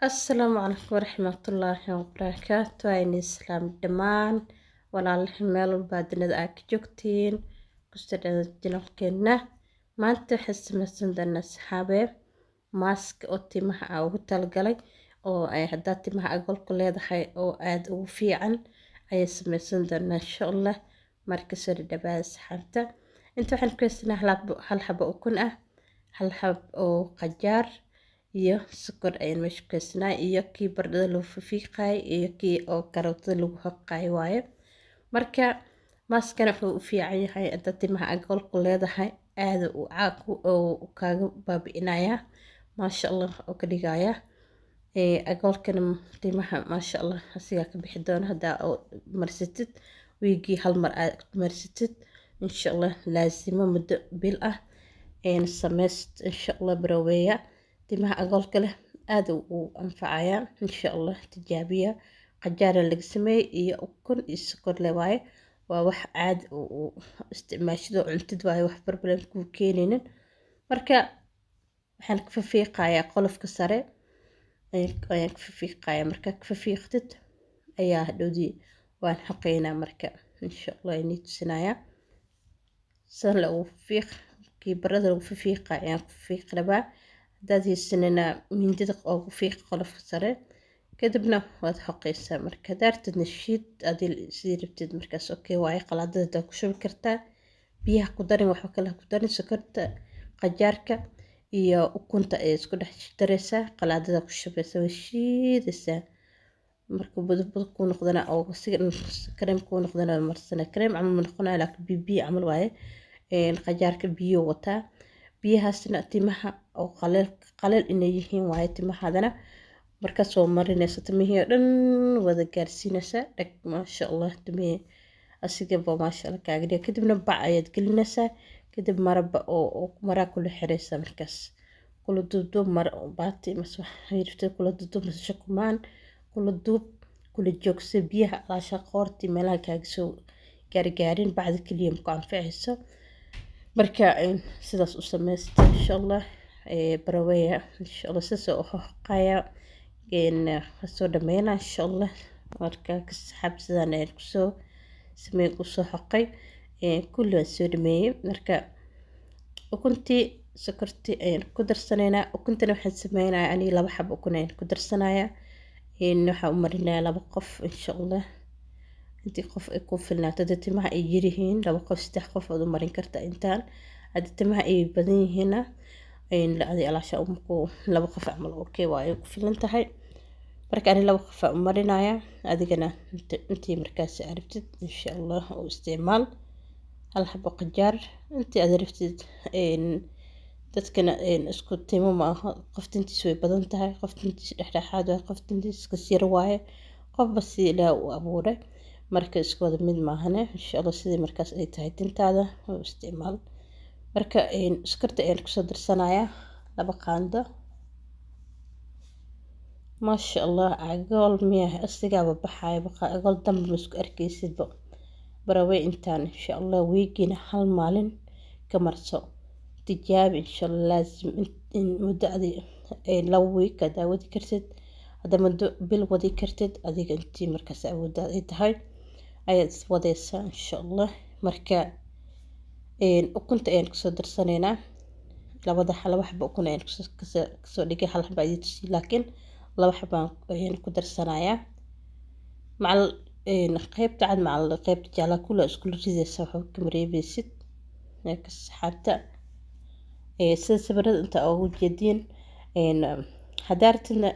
Asalaamu calaykum waraxmatullaahi wabarakaatu ayni islaam dhammaan walaalaha meel walba dunida aad ka joogtiin kusoo janalkeena maanta waxaan samaysan doonaa saxaabe maask oo timaha aan ugu talagalay oo ay haddaa timaha agol ku leedahay oo aad ugu fiican ayay samaysan doonaa insha Allah marka soo dhawaada saxaabta inta waxaan ku haysanaa hal xabo ukun ah hal xab oo qajaar iyo sokor ayaan meesha ku haysanaa iyo kii baradhada lagu fiiqaay iyo kii oo karootada lagu xoqaay waaye marka maaskana wuxuu u fiican yahay hadda timaha agol ku leedahay aad u caaku oo kaaga baabi'inaya maasha Allah oo ka dhigaya agolkana timaha maasha Allah asiga ka bixi doona hadda oo marsatid wiigi hal mar aad marsatid insha Allah laazimo muddo bil ah sameyst insha Allah baraweeya timaha agolka leh aad u anfacaya insha Allah tijaabiya qajaar laga sameeyay iyo ukun iyo sokor leh waaye waa wax aad u isticmaashido cuntid waaye wax problem ku keenaynin marka waxaan ka fiiqayaa qolofka sare ayaan ka fiiqayaa marka ka fiiqtid ayaa hadhowdii waan xoqeynaa marka insha Allah inay tusinaya san lagu fiiq kii barada lagu fiiqayaa ayaan ku fiiq rabaa haddaad haysanina mindida ugu fiiq qolofka sare kadibna waad xoqeysaa marka daartidna shiid adil sii rabtid markaas okay waaye qalaadada ku shubi kartaa biyaha ku darin waxa kale ku darin sokorta qajaarka iyo ukunta ay isku dhex dareysaa qalaadada ku shubaysaa way shiidaysaa marka budbud ku noqdana oo kareem ku noqdana marsana kareem ama noqonaa laakiin biyo camal waaye qajaarka biyo wataa biyahaasna timaha oo qaleel inay yihiin waaye timahadana marka soo marinaysa timihii dhan wada gaarsiinaysa dhag maasha Allah timihii asigaba maasha Allah kaaga dhiga kadibna bac ayaad gelinaysaa kadib maraba oo mara kula xiraysa markaas kula duubduub mar baati maswax hirfta kula duubduub mashakumaan kula duub kula joogsa biyaha alaasha qoorti meelaha kaaga soo gaargaarin bacda kaliya ku anfacayso marka sidaas u sameystaa insha Allah baraweeya insha Allah sida oo xoqaya soo dhameeyna insha Allah marka ka saxab sidaan ay ku soo sameey ku soo xoqay kulli waa soo dhameeyay marka ukuntii sokorti ayaan ku darsanaynaa ukuntana waxaan sameynayaa ani laba xabo ukun ayaan ku darsanayaa waxaan u marinayaa laba qof insha Allah intii qof ay ku filnaato dad timaha ay yirihiin laba qof saddex qof oo u marin karta intaan hadda timaha ay badan yihiina la adi alaasha umku laba qof amal okay waayo ku filan tahay marka ani laba qof u marinaya adigana intii markaas arabtid insha Allah oo isticmaal hal xabo qajaar intii aad arabtid dadkana isku timo ma aha qoftintiis way badan tahay qoftintiis dhexdhexaad waa qoftintiis iska sir waaye qof bas ilaa u abuuray marka isku wada mid maahane insha Allah sidii markaas ay tahay tintaada oo isticmaal marka iskarta ayaan ku soo darsanayaa laba qaando maasha Allah agol miyaa asigaaba baxay agol dambe isku arkaysidba baraway intaan insha Allah weegina hal maalin ka marso tijaabi insha Allah laazim in muddo laba week ka daawadi kartid hadda muddo bil wadi kartid adiga intii markaas awoodda ay tahay ayaad wadaysaa insha Allah marka ukunta ayaan kusoo darsanaynaa laba xabo ukun ayaan kusoo dhigay hal xabo ayay tusi laakiin laba xabo ayaan ku darsanayaa macal qaybta cad macal qaybta jaala kula isku ridaysa waxa ka mareebaysid ka saxaabta sida sawirada inta ugu jeedin hadaartina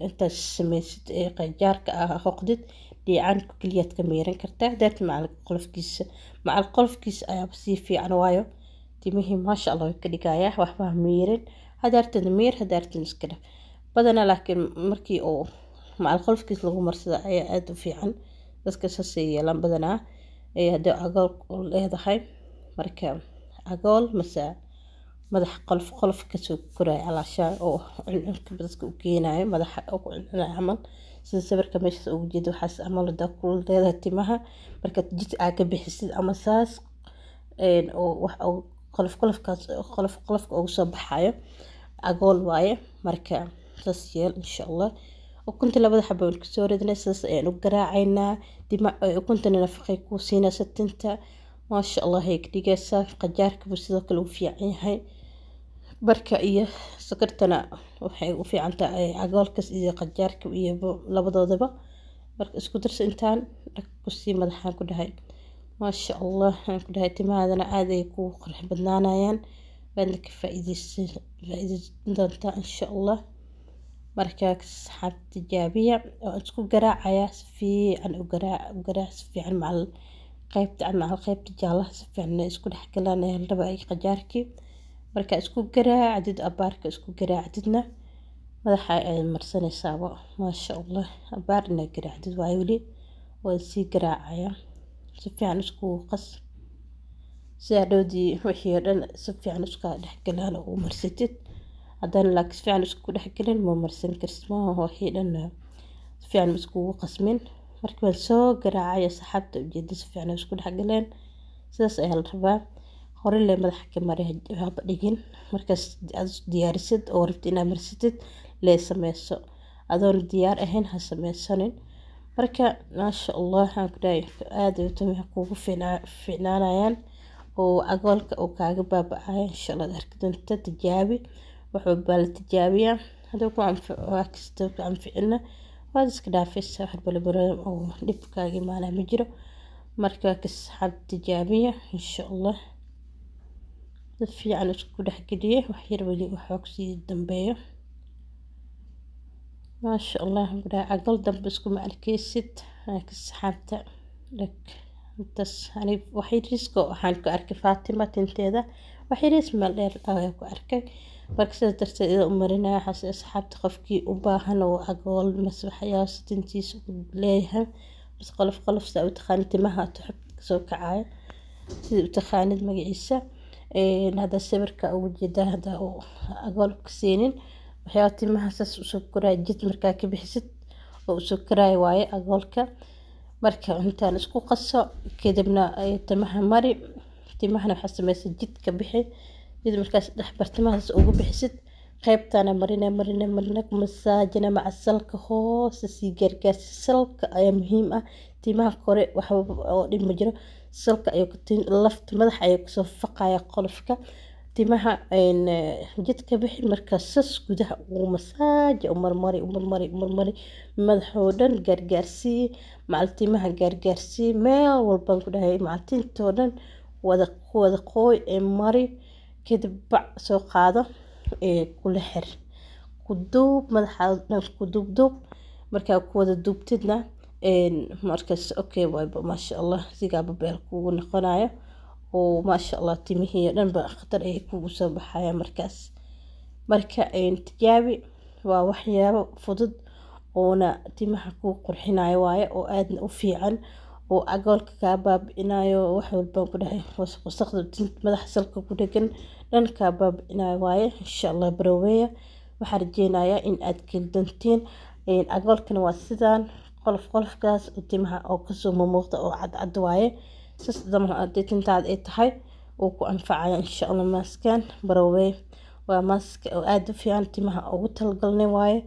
inta sameysid qajaarka xoqdid dhiicaan kaliyaad ka meeran kartaa hadaarta macal qolofkiisa ayaa si fiican waayo timihii maasha Allah ka dhigaya waxba meerin hadaartina meer hadaartina iska dhig badana laakiin markii oo macal qolofkiisa lagu marsado ayaa aad u fiican dadka saasay yeelan badana hadda agol leedahay marka agol masa madax qolof ka soo koray alaasha oo cunka dadka u keenayo madaxa oo cunaa camal sida sawirka meesha ugu jeedo waxaas amal da ku leedahay timaha marka jid aad ka bixisid ama saas oo wax qolofkaas qolofka ugu soo baxayo agol waaye marka تصيل إن شاء الله. وكنت لبدا حبة الكسور نسس يعني قراعينا دماء وكنت أنا نفقي كوسينا ستنتا ما شاء الله هيك دقيسة قجارك بس ذاك الوفي هاي بركة إيه سكرتنا وفي عن عقالكس إيه قجارك وإيه لبدا ضبا برك اسكو درس إنتان كوسي مدحان كده هاي ما شاء الله كده هاي تما هذا أنا عادي يكون قرح بدنانايان بعدك فائدة دونتا إن شاء الله. markaa saxaabta tijaabiya oo isku garaacaya si fiican u garaac si fiican macal qaybta jaalaha si fiican isku dhex galaan ee la raba ay qajaarkii markaa isku garaacdid abaarka isku garaacdidna madaxa ay marsanaysaaba maasha allah abaarna garaacdid waa weli waa sii garaacaya si fiican isku qas si adhoodii wixii oo dhan si fiican isku dhex galaan oo marsatid haddana laakiin fiican isku dhex galin ma marsan karsid maaha wixii dhan fiican isku qasmin markii waan soo garaacay saxaabta ujeeda si fiican isku dhex galeen sidaas ayaa la rabaa hore le madaxa ka mari haba dhigin markaas aad diyaarisid oo rabtid inaad marsatid lee sameyso adoon diyaar ahayn ha sameysanin marka maasha allah waxaan ku dhahay aad ay tumi kugu fiicnaanayaan oo agoolka oo kaaga baabacaya insha allah arki doonta tijaabi wuxuu bal tijaabiya haduu ku anficina waad iska dhaafaysaa wax balbaro oo dhibkaaga maana ma jiro marka ka saxab tijaabiya insha allah si fiican isku dhex geliye wax yar wali waxa ku sii dambeeyo maasha allah gudaa agal dambe isku ma arkaysid ka saxabta lak intaas ani waxay risko waxaan ku arkay Fatima tinteeda waxay ris meel dheer ayaa ku arkay marka sidaas darteed u marinaya xas asxaabta qofkii u baahan oo agool maswaxaya tintiisa leeyahay bas qolof saa u taqaan timaha tuxub soo kacay sida u taqaanid magaciisa hada sawirka ugu jeeda hada oo agool ka siinin waxyaa timaha saas u soo koray jid markaa ka bixisid oo u soo koray waaye agoolka marka intaan isku qaso kadibna timaha mari timahana waxa sameeyay jid ka bixi jid markaas dhex bartamahaas ugu bixisid qaybtana marina masaajina maca salka hoos si gargaar salka ayaa muhiim ah timaha kore waxa oo dhib ma jiro salka ayaa lafta madaxa ayaa ku soo faqaya qolofka timaha jidka bixi markaas sas gudaha uu masaaj marmari madaxoo dhan gargaarsi macal timaha gargaarsi meel walba ku dhahay macal tintoo dhan wada qooy mari kadib bac soo qaado kula xir ku duub madaxa dhan ku duub markaa ku wada duubtidna markaas okay wayba maasha allah sigaaba beel kugu noqonayo oo maasha allah timihii dhan ba khatar ay kugu soo baxaya markaas marka tijaabi waa waxyaabo fudud oona timaha ku qurxinayo waaye oo aadna u fiican oo agoolka ka baabinayo wax walba ku dhahay wasaqda madaxa salka ku dhagan dhan ka baabinayo waaye insha allah baroweya waxaan rajeynayaa in aad kildontiin agoolkana waa sidaan qolofkaas oo timaha oo kasoo muuqda oo cad waaye sas damaha tintaad ay tahay oo ku anfacaya insha allah maaskan barowe waa maask oo aad u fiican timaha ugu talgalnay waaye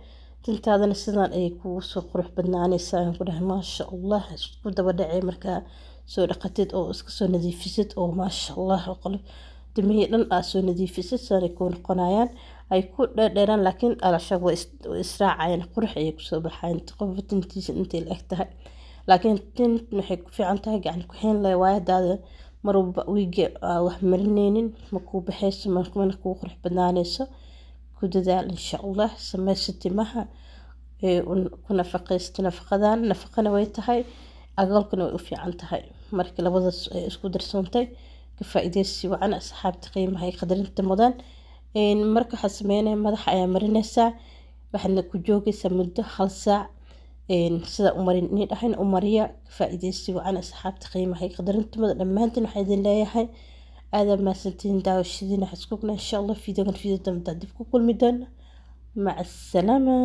tintaadana sidaan ay kugu soo qurux badnaanaysaa ku dhahay maasha allah isku daba dhacay markaa soo dhaqatid oo iska soo nadiifisid oo maasha allah qolof timihii dhan aad soo nadiifisid saan ay ku noqonayaan ay ku dheeraan laakiin alasha way israacayaan qurux ay ku soo baxayaan qof tintiisa intay la eg tahay laakiin tin waxay ku fiican tahay gacan ku hayn leh waaye daada marba wiiga wax marineynin ma ku baxayso markana ku qurux badnaanayso ku dadaal insha allah sameyso timaha ku nafaqaysto nafaqana way tahay agoolkana way u fiican tahay marka labadaas ay isku darsoontay ka faa'iideysi wacan asxaabta qiimaha ay qadarinta mudan marka waxa sameynay madaxa ayaa marinaysaa waxaadna ku joogaysaa muddo 1 saac sida u marin ni dhaxin u mariya ka faa'iideysi wacan asxaabta qiimaha ay qadarinta mudan dhamaantiin waxa idin leeyahay aada ma santiin daawashadiina xaskugna insha allah fiidiyogan fiidiyo dambe dib ku kulmi doona maca السلامة